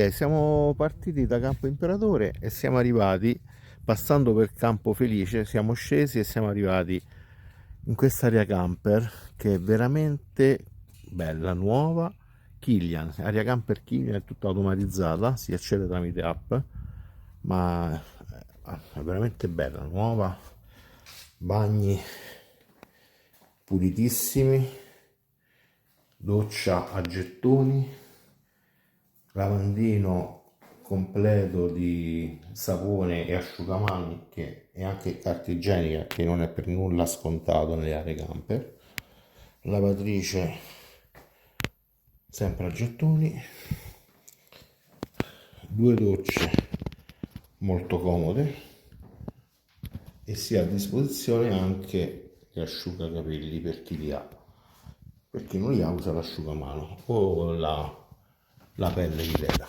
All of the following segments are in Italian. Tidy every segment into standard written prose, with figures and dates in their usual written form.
Ok, siamo partiti da Campo Imperatore e siamo arrivati, passando per Campo Felice, siamo scesi e siamo arrivati in quest'area camper che è veramente bella, nuova. Kilian, area camper Kilian, è tutta automatizzata, si accede tramite app, ma è veramente bella, nuova, bagni pulitissimi, doccia a gettoni, lavandino completo di sapone e asciugamani e anche carta igienica, che non è per nulla scontato nelle aree camper, lavatrice sempre a gettoni, due docce molto comode e si ha a disposizione anche l'asciugacapelli per chi li ha. Per chi non li ha usa l'asciugamano o la pelle di tela.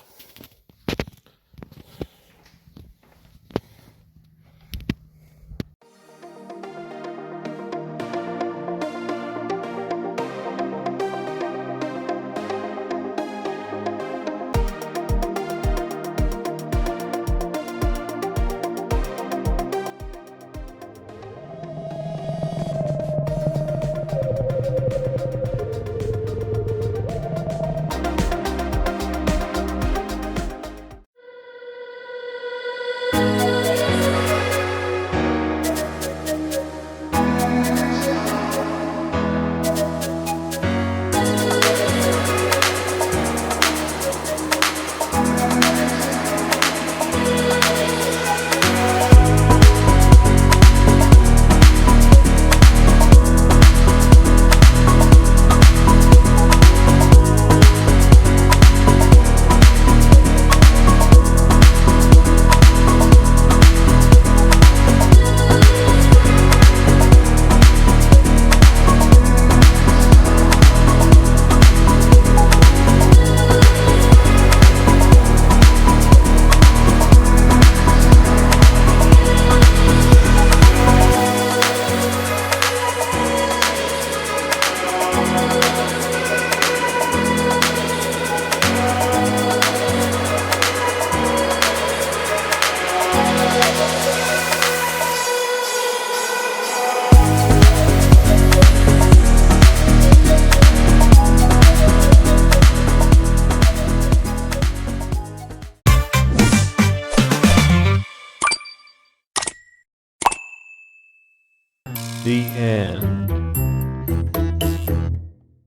The end.